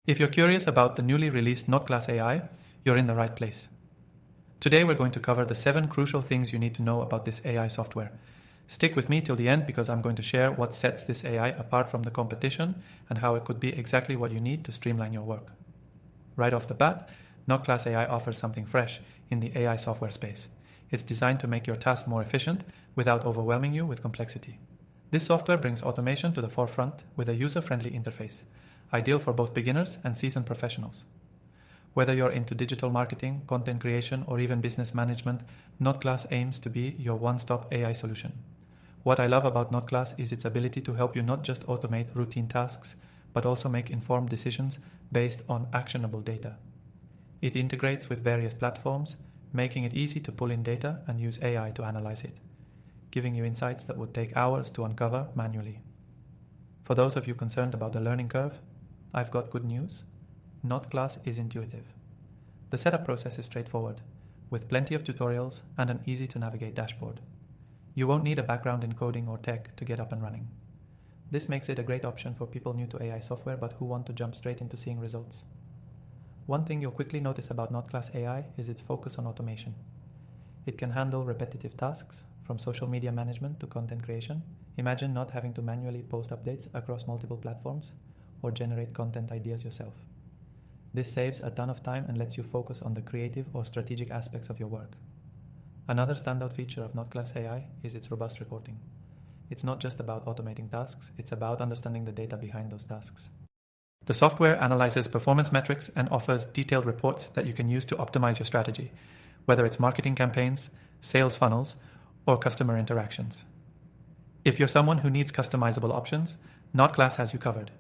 If you're curious about the newly released NotClass AI, you're in the right place. Today we're going to cover the 7 crucial things you need to know about this AI software. Stick with me till the end because I'm going to share what sets this AI apart from the competition and how it could be exactly what you need to streamline your work. Right off the bat, NotClass AI offers something fresh in the AI software space. It's designed to make your task more efficient without overwhelming you with complexity. This software brings automation to the forefront with a user-friendly interface, ideal for both beginners and seasoned professionals. Whether you're into digital marketing, content creation, or even business management, NotClass aims to be your one-stop AI solution. What I love about NotClass is its ability to help you not just automate routine tasks, but also make informed decisions based on actionable data. It integrates with various platforms, making it easy to pull in data and use AI to analyze it, giving you insights that would take hours to uncover manually. For those of you concerned about the learning curve, I've got good news. NotClass is intuitive. The setup process is straightforward, with plenty of tutorials and an easy-to-navigate dashboard. You won't need a background in coding or tech to get up and running. This makes it a great option for people new to AI software but who want to jump straight into seeing results. One thing you'll quickly notice about NotClass AI is its focus on automation. It can handle repetitive tasks, from social media management to content creation. Imagine not having to manually post updates across multiple platforms or generate content ideas yourself. This saves a ton of time and lets you focus on the creative or strategic aspects of your work. Another standout feature of NotClass AI is its robust reporting. It's not just about automating tasks, it's about understanding the data behind those tasks. The software analyzes performance metrics and offers detailed reports that you can use to optimize your strategy, whether it's marketing campaigns, sales funnels, or customer interactions. If you're someone who needs customizable options, NotClass has you covered.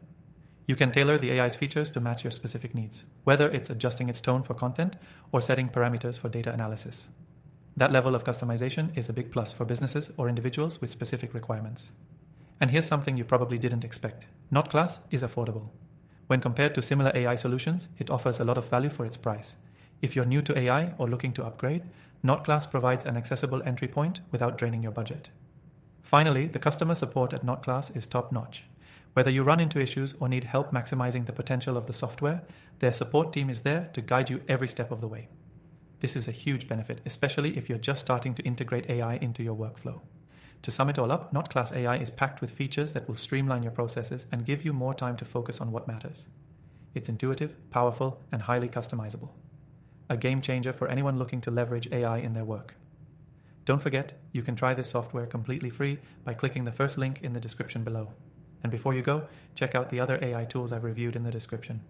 You can tailor the AI's features to match your specific needs, whether it's adjusting its tone for content or setting parameters for data analysis. That level of customization is a big plus for businesses or individuals with specific requirements. And here's something you probably didn't expect. NotClass is affordable. When compared to similar AI solutions, it offers a lot of value for its price. If you're new to AI or looking to upgrade, NotClass provides an accessible entry point without draining your budget. Finally, the customer support at NotClass is top-notch. Whether you run into issues or need help maximizing the potential of the software, their support team is there to guide you every step of the way. This is a huge benefit, especially if you're just starting to integrate AI into your workflow. To sum it all up, NotClass AI is packed with features that will streamline your processes and give you more time to focus on what matters. It's intuitive, powerful, and highly customizable. A game changer for anyone looking to leverage AI in their work. Don't forget, you can try this software completely free by clicking the first link in the description below. And before you go, check out the other AI tools I've reviewed in the description.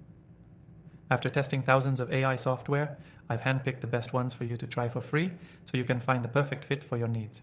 After testing thousands of AI software, I've handpicked the best ones for you to try for free so you can find the perfect fit for your needs.